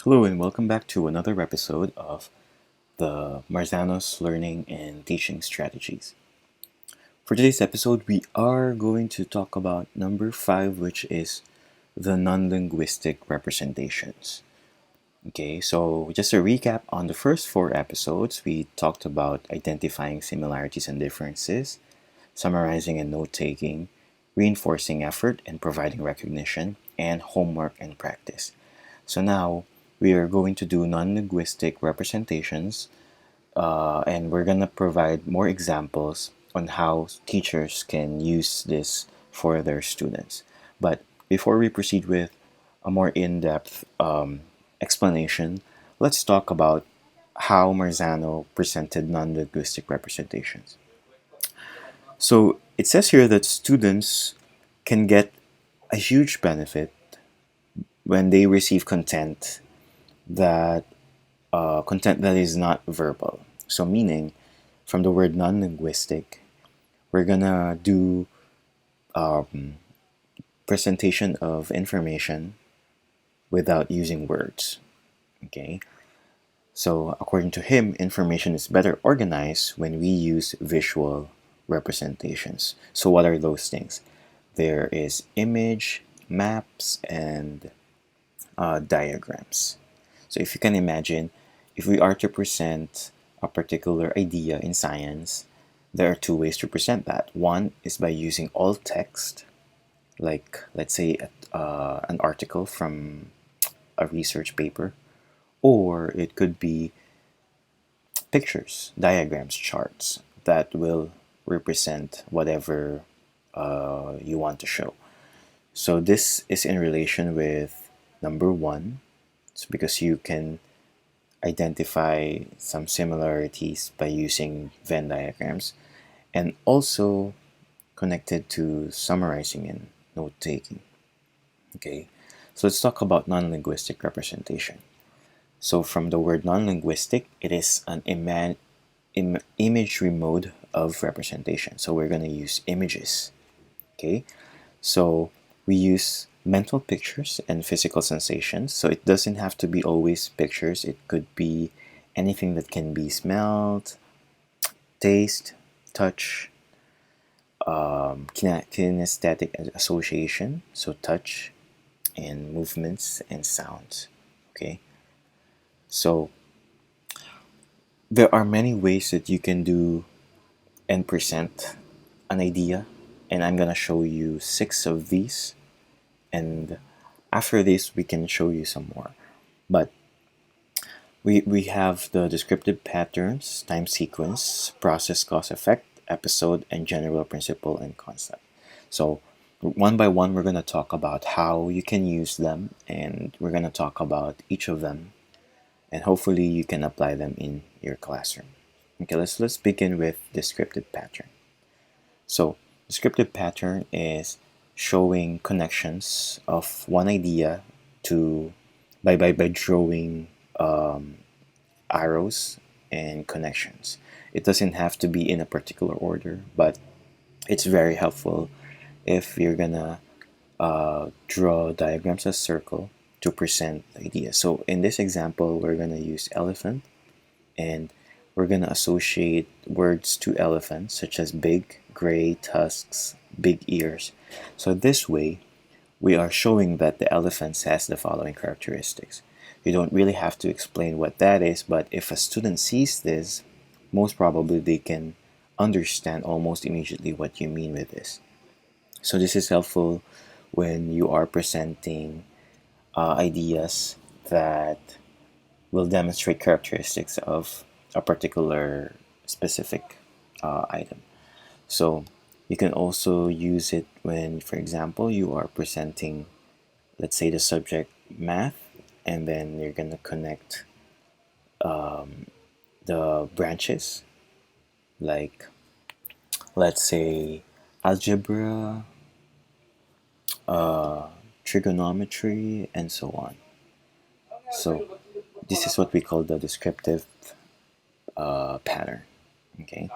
Hello and welcome back to another episode of the Marzano's Learning and Teaching Strategies. For today's episode, we are going to talk about number 5, which is the non-linguistic representations. Okay, so just a recap on the first 4 episodes, we talked about identifying similarities and differences, summarizing and note-taking, reinforcing effort and providing recognition, and homework and practice. So now we are going to do non-linguistic representations, and we're going to provide more examples on how teachers can use this for their students. But before we proceed with a more in-depth explanation, let's talk about how Marzano presented non-linguistic representations. So it says here that students can get a huge benefit when they receive that content that is not verbal. So, meaning from the word non linguistic, we're gonna do um, presentation of information without using words. Okay, so according to him, information is better organized when we use visual representations. So, what are those things? There is image, maps, and diagrams. So if you can imagine, if we are to present a particular idea in science, there are 2 ways to present that. One is by using all text, like let's say an article from a research paper, or it could be pictures, diagrams, charts that will represent whatever you want to show. So this is in relation with number 1. It's because you can identify some similarities by using Venn diagrams, and also connected to summarizing and note taking. Okay, so let's talk about non linguistic representation. So, from the word non linguistic, it is an imagery mode of representation. So, we're going to use images. Okay, so we use mental pictures and physical sensations. So it doesn't have to be always pictures. It could be anything that can be smelled, taste, touch, kinesthetic association. So touch and movements and sounds. Okay. So there are many ways that you can do and present an idea, and I'm gonna show you 6 of these, and after this we can show you some more. But we have the descriptive patterns, time sequence, process, cause, effect, episode, and general principle and concept. So one by one, we're going to talk about how you can use them, and we're going to talk about each of them, and hopefully you can apply them in your classroom. Okay, let's begin with descriptive pattern. So descriptive pattern is showing connections of one idea to by drawing arrows and connections. It doesn't have to be in a particular order, but it's very helpful if you're gonna draw diagrams as circle to present the idea. So in this example, we're gonna use elephant, and we're gonna associate words to elephant such as big, gray, tusks, big ears. So this way, we are showing that the elephant has the following characteristics. You don't really have to explain what that is, but if a student sees this, most probably they can understand almost immediately what you mean with this. So this is helpful when you are presenting ideas that will demonstrate characteristics of a particular specific item. So you can also use it when, for example, you are presenting, let's say, the subject math, and then you're going to connect the branches, like, let's say, algebra, trigonometry, and so on. So this is what we call the descriptive pattern. Okay,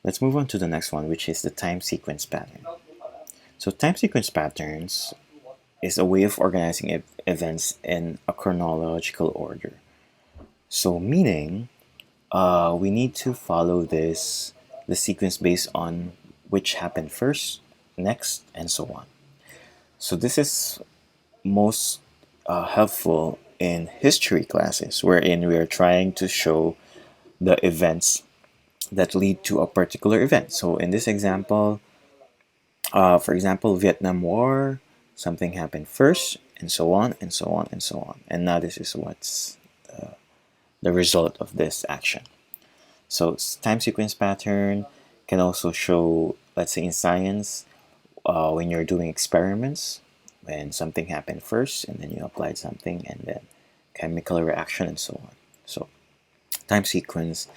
let's move on to the next one, which is the time sequence pattern. So time sequence patterns is a way of organizing events in a chronological order. So, meaning we need to follow the sequence based on which happened first, next, and so on. So, this is most helpful in history classes, wherein we are trying to show the events that lead to a particular event. So, in this example, for example, Vietnam War, something happened first, and so on, and so on, and so on. And now this is what's the result of this action. So, time sequence pattern can also show, let's say in science, when you're doing experiments, when something happened first, and then you applied something, and then chemical reaction, and so on. So, time sequence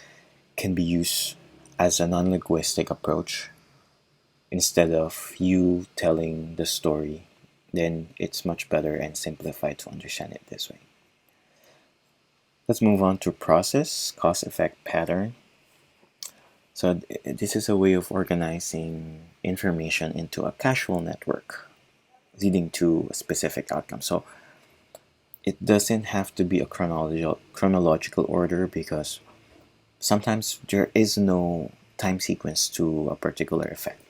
can be used as a non-linguistic approach instead of you telling the story. Then it's much better and simplified to understand it this way. Let's move on to process, cause effect pattern. So this is a way of organizing information into a causal network leading to a specific outcome. So it doesn't have to be a chronological order because sometimes there is no time sequence to a particular effect.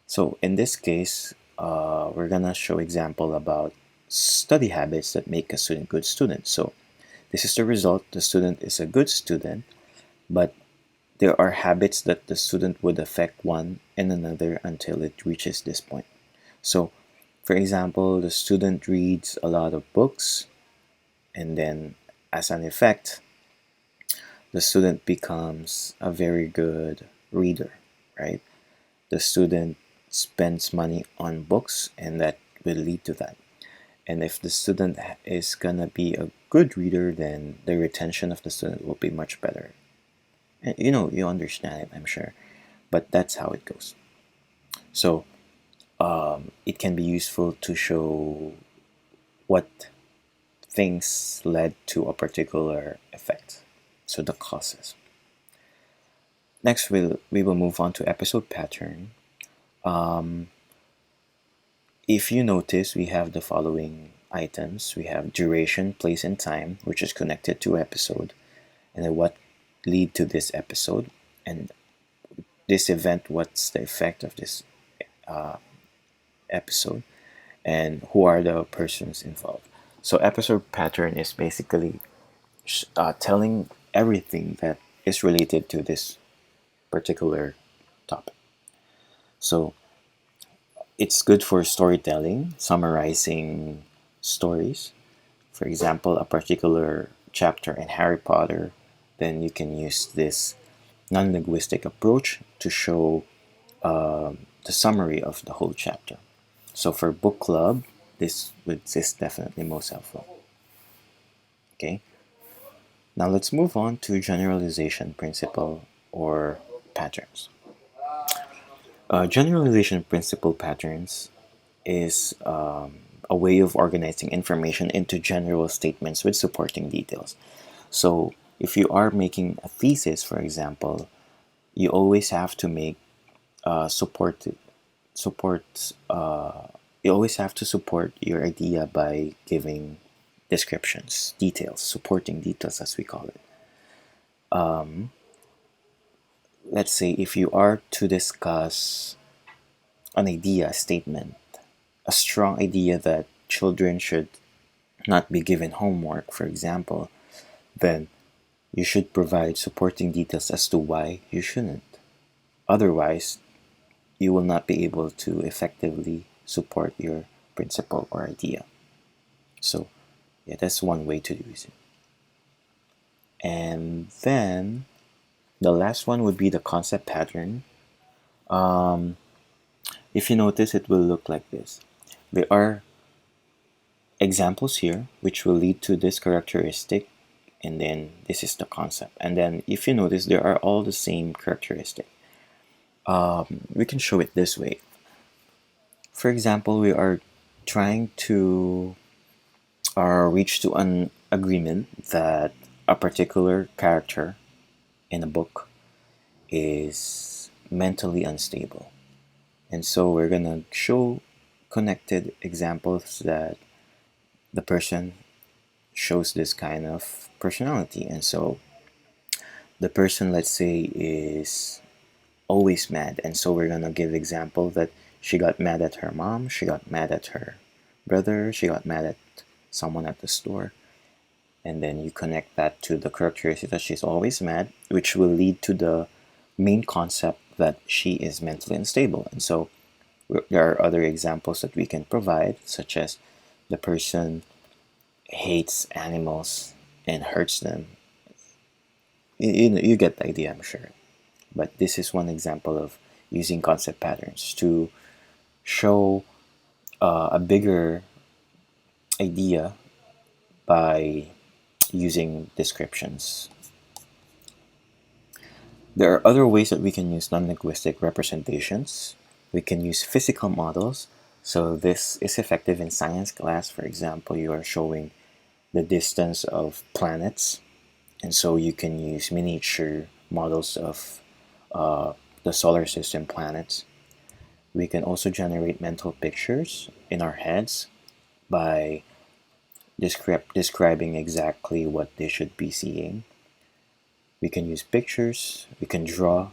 So in this case, we're gonna show example about study habits that make a student good student. So this is the result. The student is a good student, but there are habits that the student would affect one and another until it reaches this point. So, for example, the student reads a lot of books, and then as an effect, the student becomes a very good reader, right? The student spends money on books, and that will lead to that. And if the student is gonna be a good reader, then the retention of the student will be much better. And you understand it, I'm sure, but that's how it goes. So it can be useful to show what things led to a particular effect, so the causes. Next, we will move on to episode pattern. If you notice, we have the following items. We have duration, place, and time, which is connected to episode, and then what lead to this episode, and this event, what's the effect of this episode, and who are the persons involved. So episode pattern is basically telling everything that is related to this particular topic. So it's good for storytelling, summarizing stories. For example, a particular chapter in Harry Potter, then you can use this non-linguistic approach to show the summary of the whole chapter. So for book club, this is definitely most helpful. Okay. Now let's move on to generalization principle or patterns. Generalization principle patterns is a way of organizing information into general statements with supporting details. So if you are making a thesis, for example, you always have to make support you always have to support your idea by giving descriptions, details, supporting details as we call it. Let's say if you are to discuss an idea, a statement, a strong idea that children should not be given homework, for example, then you should provide supporting details as to why you shouldn't. Otherwise, you will not be able to effectively support your principle or idea. So, yeah, that's one way to use it. And then the last one would be the concept pattern. If you notice, it will look like this. There are examples here which will lead to this characteristic, and then this is the concept. And then if you notice, there are all the same characteristic. We can show it this way. For example, we are trying to reach to an agreement that a particular character in a book is mentally unstable. And so we're gonna show connected examples that the person shows this kind of personality. And so the person, let's say, is always mad, and so we're gonna give example that she got mad at her mom, she got mad at her brother, she got mad at someone at the store, and then you connect that to the characteristic that she's always mad, which will lead to the main concept that she is mentally unstable. And so there are other examples that we can provide, such as the person hates animals and hurts them. You get the idea, I'm sure. But this is one example of using concept patterns to show a bigger idea by using descriptions. There are other ways that we can use non-linguistic representations. We can use physical models. So this is effective in science class. For example, you are showing the distance of planets, and so you can use miniature models of the solar system planets. We can also generate mental pictures in our heads by describing exactly what they should be seeing. We can use pictures, we can draw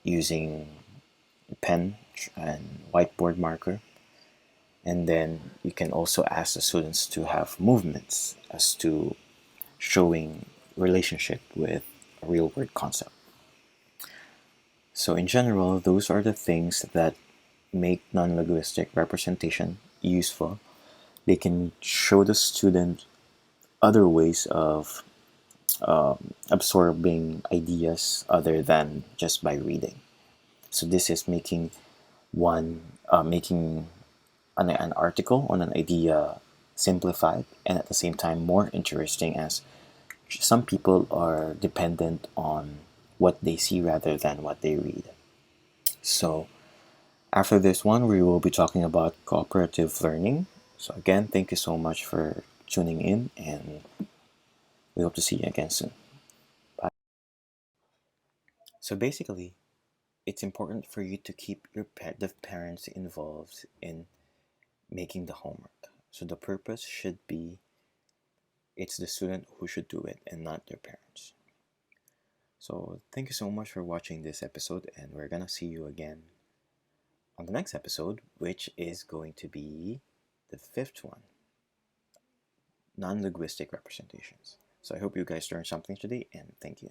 using pen and whiteboard marker, and then you can also ask the students to have movements as to showing relationship with a real word concept. So in general, those are the things that make non-linguistic representation useful. They can show the student other ways of absorbing ideas other than just by reading. So this is making making an article on an idea simplified and at the same time more interesting, as some people are dependent on what they see rather than what they read. So after this one, we will be talking about cooperative learning. So again, thank you so much for tuning in, and we hope to see you again soon. Bye. So basically, it's important for you to keep the parents involved in making the homework. So the purpose should be it's the student who should do it and not their parents. So thank you so much for watching this episode, and we're gonna see you again on the next episode, which is going to be the fifth one, non-linguistic representations. So I hope you guys learned something today, and thank you.